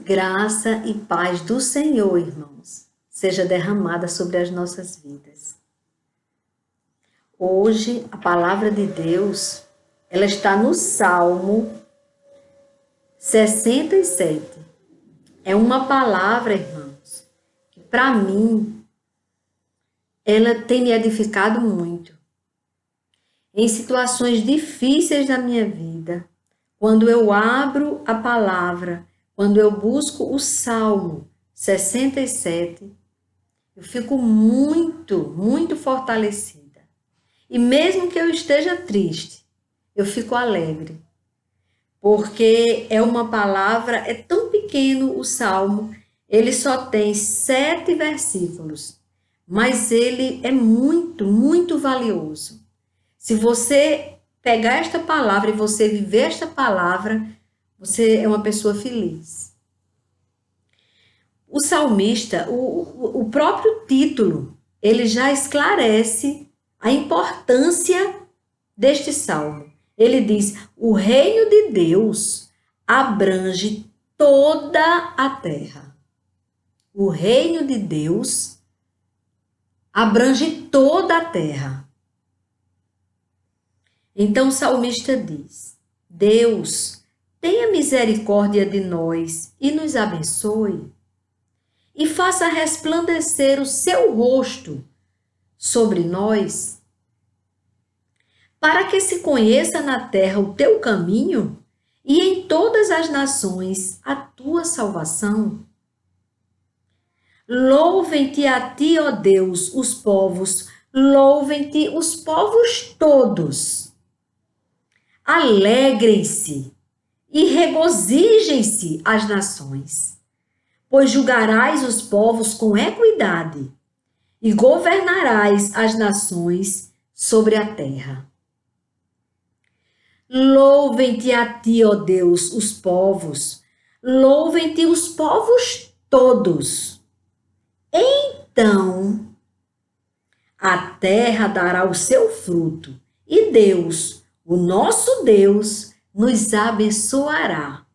Graça e paz do Senhor, irmãos, seja derramada sobre as nossas vidas. Hoje, a palavra de Deus, ela está no Salmo 67. É uma palavra, irmãos, que para mim, ela tem me edificado muito. Em situações difíceis da minha vida, quando eu abro a palavra, quando eu busco o Salmo 67, eu fico muito fortalecida. E mesmo que eu esteja triste, eu fico alegre. Porque é uma palavra, é tão pequeno o Salmo, ele só tem 7 versículos, mas ele é muito valioso. Se você pegar esta palavra e você viver esta palavra, você é uma pessoa feliz. O salmista, o próprio título, ele já esclarece a importância deste salmo. Ele diz: o reino de Deus abrange toda a terra. O reino de Deus abrange toda a terra. Então o salmista diz: Deus, tenha misericórdia de nós e nos abençoe, e faça resplandecer o seu rosto sobre nós, para que se conheça na terra o teu caminho e em todas as nações a tua salvação. Louvem-te a ti, ó Deus, os povos, louvem-te os povos todos. Alegrem-se e regozijem-se as nações, pois julgarás os povos com equidade e governarás as nações sobre a terra. Louvem-te a ti, ó Deus, os povos, louvem-te os povos todos. Então a terra dará o seu fruto e Deus, o nosso Deus, nos abençoará.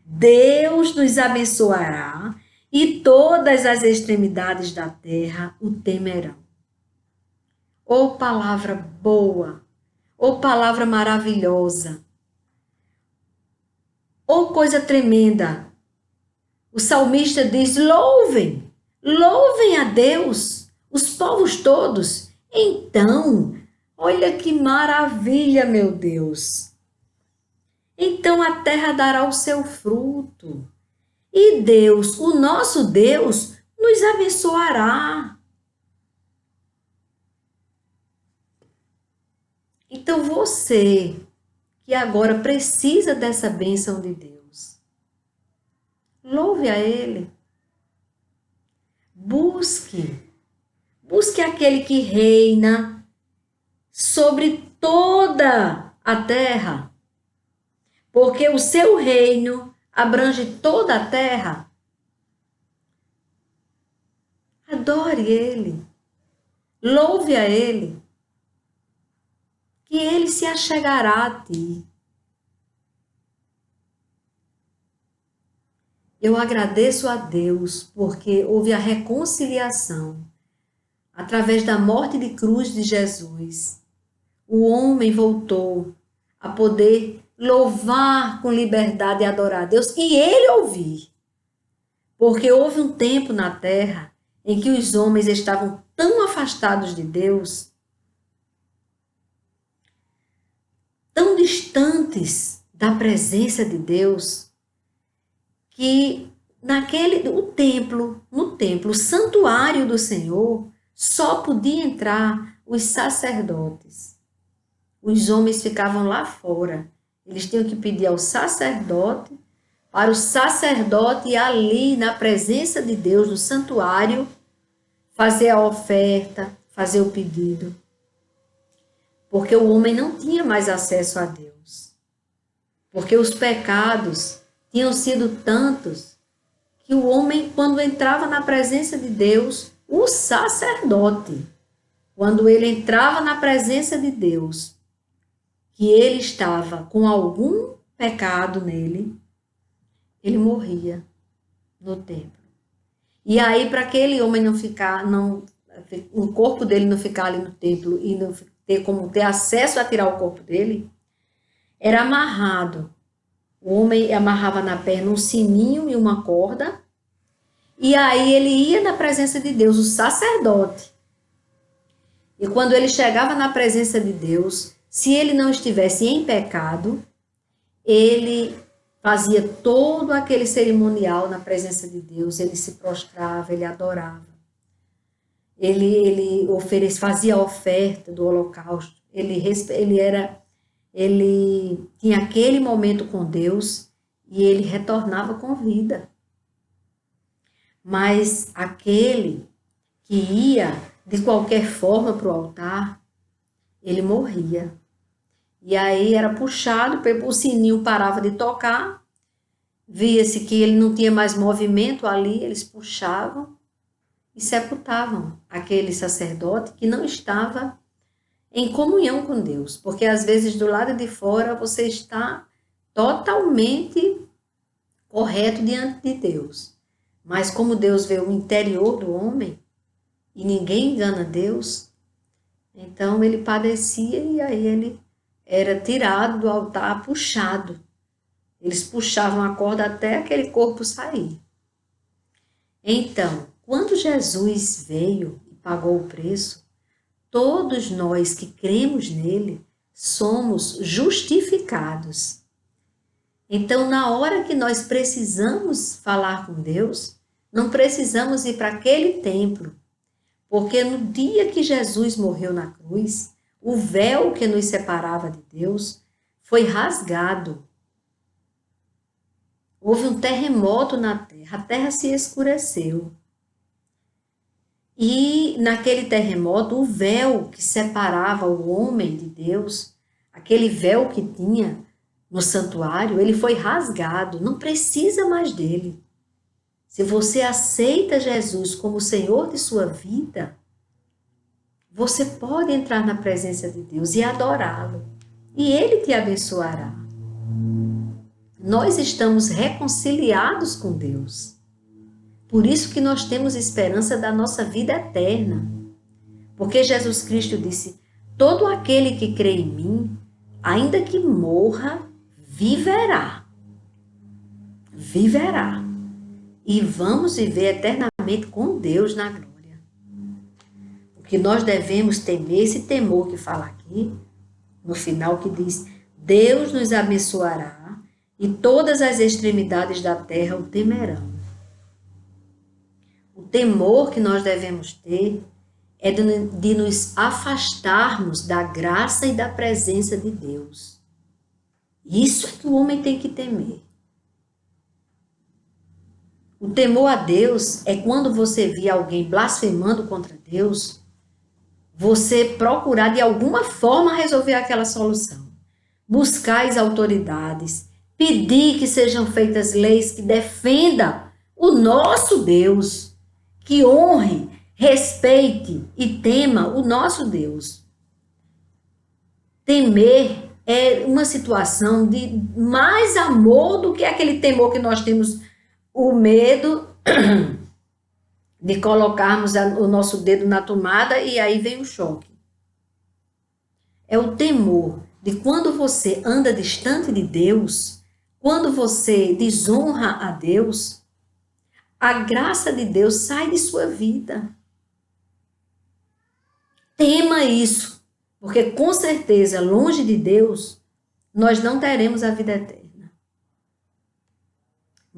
Deus nos abençoará e todas as extremidades da terra o temerão. Oh, palavra boa! Oh, palavra maravilhosa! Oh, coisa tremenda! O salmista diz: louvem, louvem a Deus, os povos todos. Então, olha que maravilha, meu Deus! Então a terra dará o seu fruto. E Deus, o nosso Deus, nos abençoará. Então você, que agora precisa dessa bênção de Deus, louve a Ele. Busque aquele que reina sobre toda a terra, porque o seu reino abrange toda a terra. Adore Ele, louve a Ele, que Ele se achegará a ti. Eu agradeço a Deus porque houve a reconciliação através da morte de cruz de Jesus. O homem voltou a poder louvar com liberdade e adorar a Deus e Ele ouvir. Porque houve um tempo na terra em que os homens estavam tão afastados de Deus, tão distantes da presença de Deus, que no templo, o santuário do Senhor, só podia entrar os sacerdotes. Os homens ficavam lá fora. Eles tinham que pedir ao sacerdote, para o sacerdote ir ali na presença de Deus, no santuário, fazer a oferta, fazer o pedido. Porque o homem não tinha mais acesso a Deus. Porque os pecados tinham sido tantos que o homem, quando entrava na presença de Deus, o sacerdote, quando ele entrava na presença de Deus, que ele estava com algum pecado nele, ele morria. no templo. E aí, para aquele homem não ficar, o corpo dele não ficar ali no templo e não ter como ter acesso a tirar o corpo dele, era amarrado. O homem amarrava na perna um sininho e uma corda, e aí ele ia na presença de Deus, o sacerdote. E quando ele chegava na presença de Deus, se ele não estivesse em pecado, ele fazia todo aquele cerimonial na presença de Deus, ele se prostrava, ele adorava. Ele fazia a oferta do holocausto, ele tinha aquele momento com Deus e ele retornava com vida. Mas aquele que ia de qualquer forma para o altar, ele morria. E aí era puxado, o sininho parava de tocar, via-se que ele não tinha mais movimento ali, eles puxavam e sepultavam aquele sacerdote que não estava em comunhão com Deus. Porque às vezes do lado de fora você está totalmente correto diante de Deus. Mas como Deus vê o interior do homem, e ninguém engana Deus, então ele padecia e aí ele era tirado do altar, puxado. Eles puxavam a corda até aquele corpo sair. Então, quando Jesus veio e pagou o preço, todos nós que cremos nele somos justificados. Então, na hora que nós precisamos falar com Deus, não precisamos ir para aquele templo, porque no dia que Jesus morreu na cruz, o véu que nos separava de Deus foi rasgado. Houve um terremoto na terra, a terra se escureceu. E naquele terremoto, o véu que separava o homem de Deus, aquele véu que tinha no santuário, ele foi rasgado, não precisa mais dele. Se você aceita Jesus como Senhor de sua vida, você pode entrar na presença de Deus e adorá-lo. E Ele te abençoará. Nós estamos reconciliados com Deus. Por isso que nós temos esperança da nossa vida eterna. Porque Jesus Cristo disse, todo aquele que crê em mim, ainda que morra, viverá. Viverá. E vamos viver eternamente com Deus na glória. O que nós devemos temer, esse temor que fala aqui, no final que diz, Deus nos abençoará e todas as extremidades da terra o temerão. O temor que nós devemos ter é de nos afastarmos da graça e da presença de Deus. Isso é que o homem tem que temer. O temor a Deus é quando você vê alguém blasfemando contra Deus, você procurar de alguma forma resolver aquela solução. Buscar as autoridades, pedir que sejam feitas leis que defendam o nosso Deus, que honre, respeite e tema o nosso Deus. Temer é uma situação de mais amor do que aquele temor que nós temos, o medo de colocarmos o nosso dedo na tomada e aí vem o choque. É o temor de quando você anda distante de Deus, quando você desonra a Deus, a graça de Deus sai de sua vida. Tema isso, porque com certeza, longe de Deus, nós não teremos a vida eterna.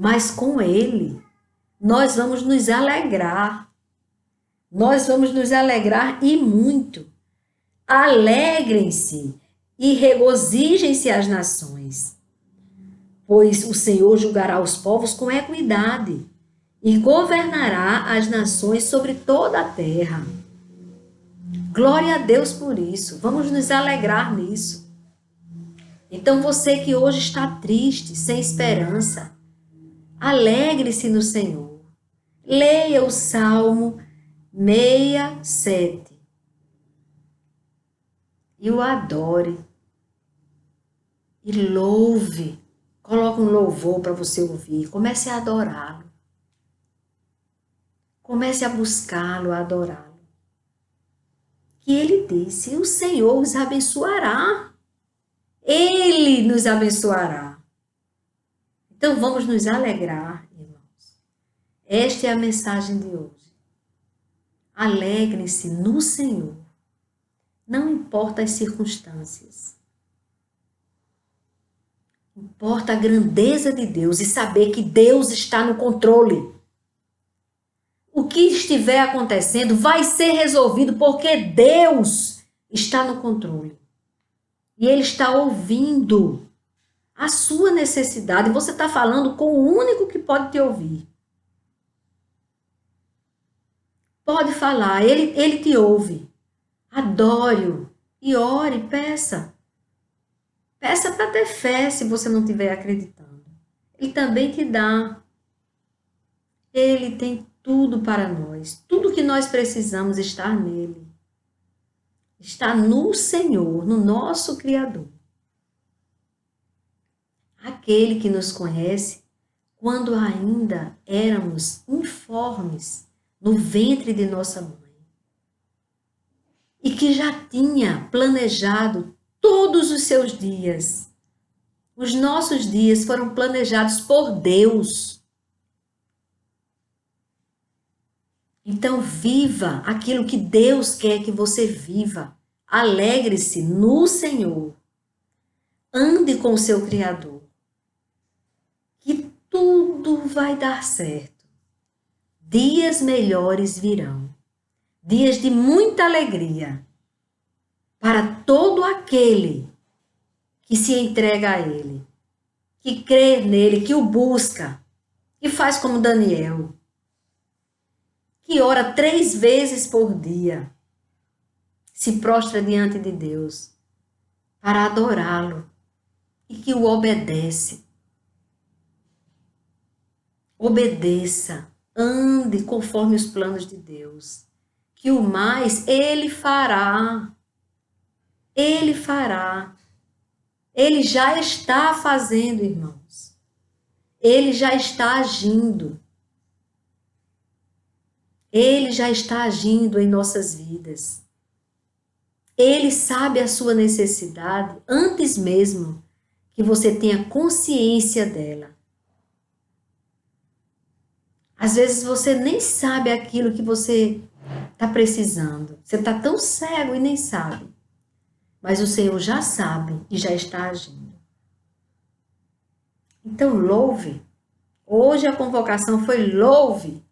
Mas com Ele, nós vamos nos alegrar. Nós vamos nos alegrar e muito. Alegrem-se e regozijem-se as nações, pois o Senhor julgará os povos com equidade e governará as nações sobre toda a terra. Glória a Deus por isso. Vamos nos alegrar nisso. Então você que hoje está triste, sem esperança, alegre-se no Senhor. Leia o Salmo 67 e o adore. E louve. Coloque um louvor para você ouvir. Comece a adorá-lo. Comece a buscá-lo, a adorá-lo. Que ele disse, o Senhor os abençoará. Ele nos abençoará. Então vamos nos alegrar, irmãos. Esta é a mensagem de hoje. Alegrem-se no Senhor. Não importa as circunstâncias. Importa a grandeza de Deus e saber que Deus está no controle. O que estiver acontecendo vai ser resolvido porque Deus está no controle. E Ele está ouvindo a sua necessidade. Você está falando com o único que pode te ouvir. Pode falar, ele te ouve. Adore-o e ore, peça. Peça para ter fé se você não estiver acreditando. Ele também te dá. Ele tem tudo para nós. Tudo que nós precisamos está nele. Está no Senhor, no nosso Criador. Aquele que nos conhece quando ainda éramos informes no ventre de nossa mãe. E que já tinha planejado todos os seus dias. Os nossos dias foram planejados por Deus. Então, viva aquilo que Deus quer que você viva. Alegre-se no Senhor. Ande com o seu Criador. Que tudo vai dar certo. Dias melhores virão. Dias de muita alegria para todo aquele que se entrega a Ele, que crê nele, que o busca, que faz como Daniel, que ora 3 vezes por dia, se prostra diante de Deus para adorá-lo e que o obedece. Obedeça, ande conforme os planos de Deus, que o mais Ele fará. Ele fará. Ele já está fazendo, irmãos. Ele já está agindo. Ele já está agindo em nossas vidas. Ele sabe a sua necessidade antes mesmo que você tenha consciência dela. Às vezes você nem sabe aquilo que você está precisando. Você está tão cego e nem sabe. Mas o Senhor já sabe e já está agindo. Então louve. Hoje a convocação foi louve.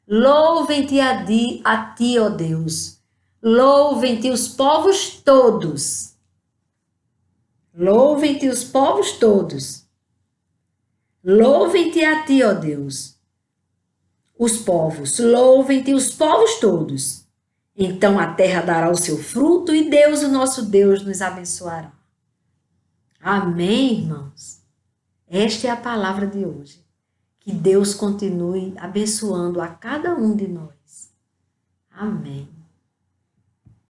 Louvem-te a ti, ó Deus. Louvem-te os povos todos. Louvem-te os povos todos. Louvem-te a ti, ó Deus. Os povos, louvem-te os povos todos. Então a terra dará o seu fruto e Deus, o nosso Deus, nos abençoará. Amém, irmãos? Esta é a palavra de hoje. Que Deus continue abençoando a cada um de nós. Amém.